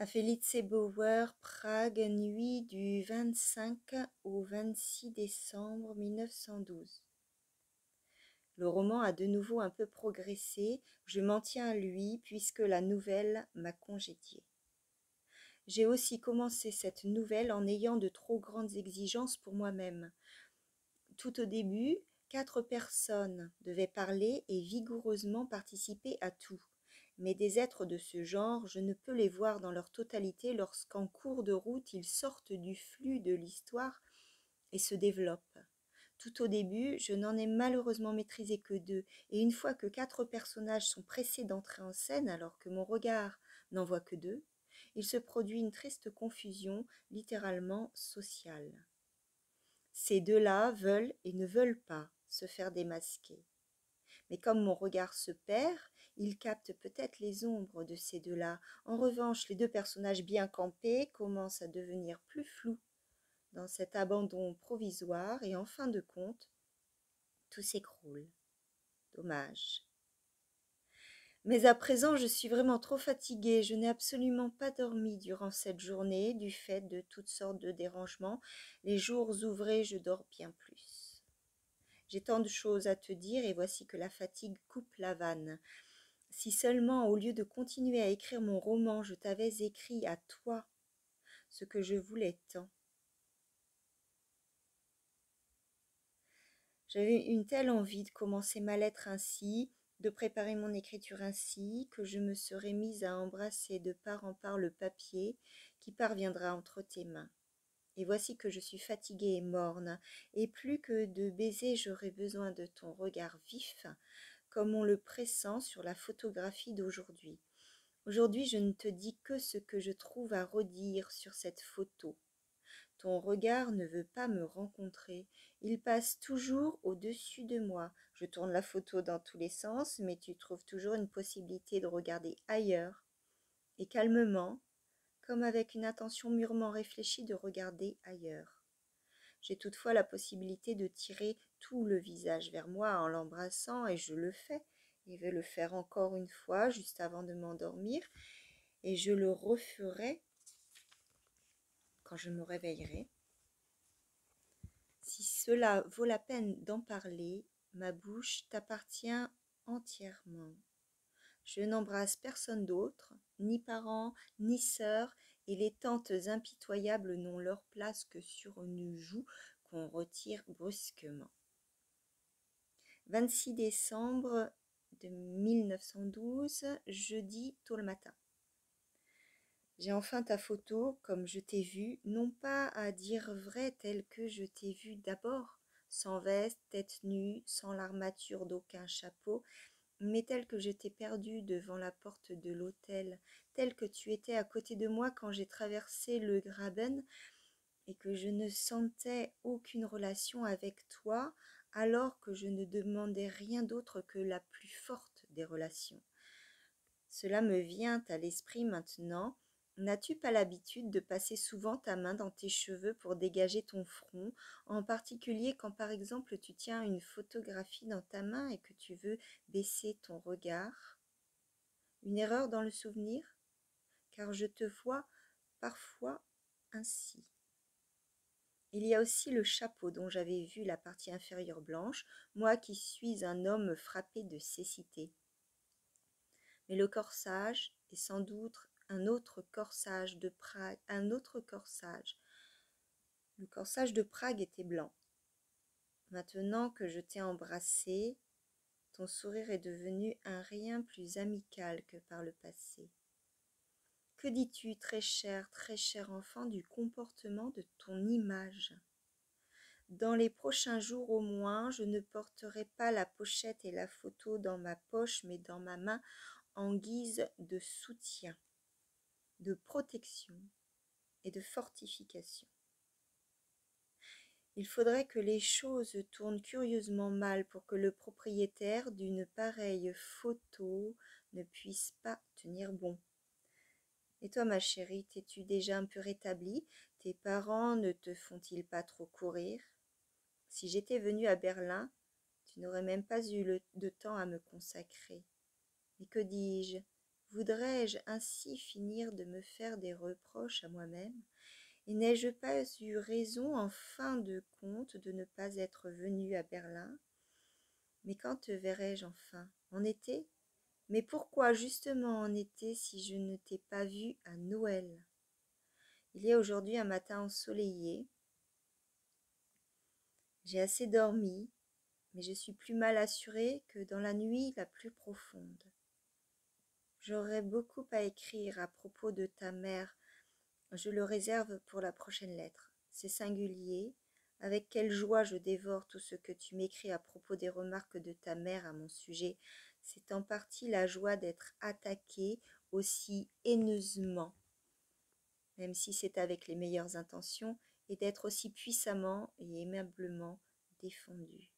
À Felice Bauer, Prague, nuit du 25 au 26 décembre 1912. Le roman a de nouveau un peu progressé, je m'en tiens à lui puisque la nouvelle m'a congédié. J'ai aussi commencé cette nouvelle en ayant de trop grandes exigences pour moi-même. Tout au début, 4 personnes devaient parler et vigoureusement participer à tout. Mais des êtres de ce genre, je ne peux les voir dans leur totalité lorsqu'en cours de route ils sortent du flux de l'histoire et se développent. Tout au début, je n'en ai malheureusement maîtrisé que 2, et une fois que 4 personnages sont pressés d'entrer en scène alors que mon regard n'en voit que 2, il se produit une triste confusion, littéralement sociale. Ces deux-là veulent et ne veulent pas se faire démasquer. Mais comme mon regard se perd, il capte peut-être les ombres de ces deux-là. En revanche, les 2 personnages bien campés commencent à devenir plus flous dans cet abandon provisoire et en fin de compte, tout s'écroule. Dommage. Mais à présent, je suis vraiment trop fatiguée. Je n'ai absolument pas dormi durant cette journée du fait de toutes sortes de dérangements. Les jours ouvrés, je dors bien plus. J'ai tant de choses à te dire et voici que la fatigue coupe la vanne. Si seulement, au lieu de continuer à écrire mon roman, je t'avais écrit à toi ce que je voulais tant. J'avais une telle envie de commencer ma lettre ainsi, de préparer mon écriture ainsi, que je me serais mise à embrasser de part en part le papier qui parviendra entre tes mains. Et voici que je suis fatiguée et morne, et plus que de baisers, j'aurais besoin de ton regard vif, comme on le pressent sur la photographie d'aujourd'hui. Aujourd'hui, je ne te dis que ce que je trouve à redire sur cette photo. Ton regard ne veut pas me rencontrer, il passe toujours au-dessus de moi. Je tourne la photo dans tous les sens, mais tu trouves toujours une possibilité de regarder ailleurs, et calmement, comme avec une attention mûrement réfléchie, de regarder ailleurs. J'ai toutefois la possibilité de tirer tout le visage vers moi en l'embrassant, et je le fais, et vais le faire encore une fois juste avant de m'endormir, et je le referai quand je me réveillerai. Si cela vaut la peine d'en parler, ma bouche t'appartient entièrement. Je n'embrasse personne d'autre, ni parents, ni sœurs, et les tantes impitoyables n'ont leur place que sur une joue qu'on retire brusquement. 26 décembre de 1912, jeudi tôt le matin. J'ai enfin ta photo comme je t'ai vue, non pas à dire vrai telle que je t'ai vue d'abord, sans veste, tête nue, sans l'armature d'aucun chapeau, mais telle que je t'ai perdue devant la porte de l'hôtel, telle que tu étais à côté de moi quand j'ai traversé le Graben, et que je ne sentais aucune relation avec toi, alors que je ne demandais rien d'autre que la plus forte des relations. Cela me vient à l'esprit maintenant. N'as-tu pas l'habitude de passer souvent ta main dans tes cheveux pour dégager ton front, en particulier quand par exemple tu tiens une photographie dans ta main et que tu veux baisser ton regard? Une erreur dans le souvenir? Car je te vois parfois ainsi. Il y a aussi le chapeau dont j'avais vu la partie inférieure blanche, moi qui suis un homme frappé de cécité. Mais le corsage est sans doute un autre corsage de Prague, un autre corsage. Le corsage de Prague était blanc. Maintenant que je t'ai embrassé, ton sourire est devenu un rien plus amical que par le passé. Que dis-tu, très cher enfant, du comportement de ton image? Dans les prochains jours au moins, je ne porterai pas la pochette et la photo dans ma poche, mais dans ma main en guise de soutien, de protection et de fortification. Il faudrait que les choses tournent curieusement mal pour que le propriétaire d'une pareille photo ne puisse pas tenir bon. Et toi, ma chérie, t'es-tu déjà un peu rétablie? Tes parents ne te font-ils pas trop courir? Si j'étais venue à Berlin, tu n'aurais même pas eu de temps à me consacrer. Mais que dis-je? Voudrais-je ainsi finir de me faire des reproches à moi-même? Et n'ai-je pas eu raison en fin de compte de ne pas être venue à Berlin? Mais quand te verrai-je enfin? En été? Mais pourquoi justement en été si je ne t'ai pas vu à Noël? Il y a aujourd'hui un matin ensoleillé. J'ai assez dormi, mais je suis plus mal assurée que dans la nuit la plus profonde. J'aurais beaucoup à écrire à propos de ta mère. Je le réserve pour la prochaine lettre. C'est singulier. Avec quelle joie je dévore tout ce que tu m'écris à propos des remarques de ta mère à mon sujet. C'est en partie la joie d'être attaqué aussi haineusement, même si c'est avec les meilleures intentions, et d'être aussi puissamment et aimablement défendu.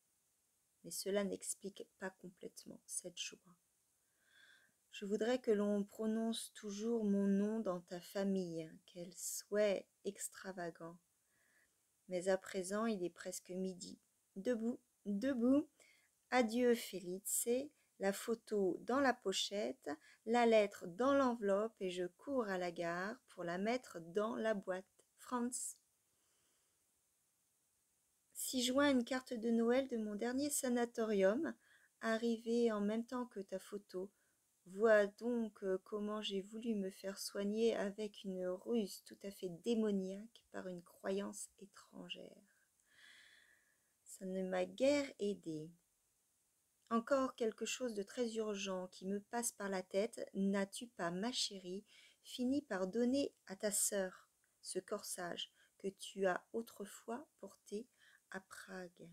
Mais cela n'explique pas complètement cette joie. Je voudrais que l'on prononce toujours mon nom dans ta famille, quel souhait extravagant. Mais à présent il est presque midi. Debout, debout. Adieu Felice, la photo dans la pochette, la lettre dans l'enveloppe et je cours à la gare pour la mettre dans la boîte. Franz. 6 juin, une carte de Noël de mon dernier sanatorium, arrivée en même temps que ta photo. Vois donc comment j'ai voulu me faire soigner avec une ruse tout à fait démoniaque par une croyance étrangère. Ça ne m'a guère aidée. Encore quelque chose de très urgent qui me passe par la tête. N'as-tu pas, ma chérie, fini par donner à ta sœur ce corsage que tu as autrefois porté à Prague?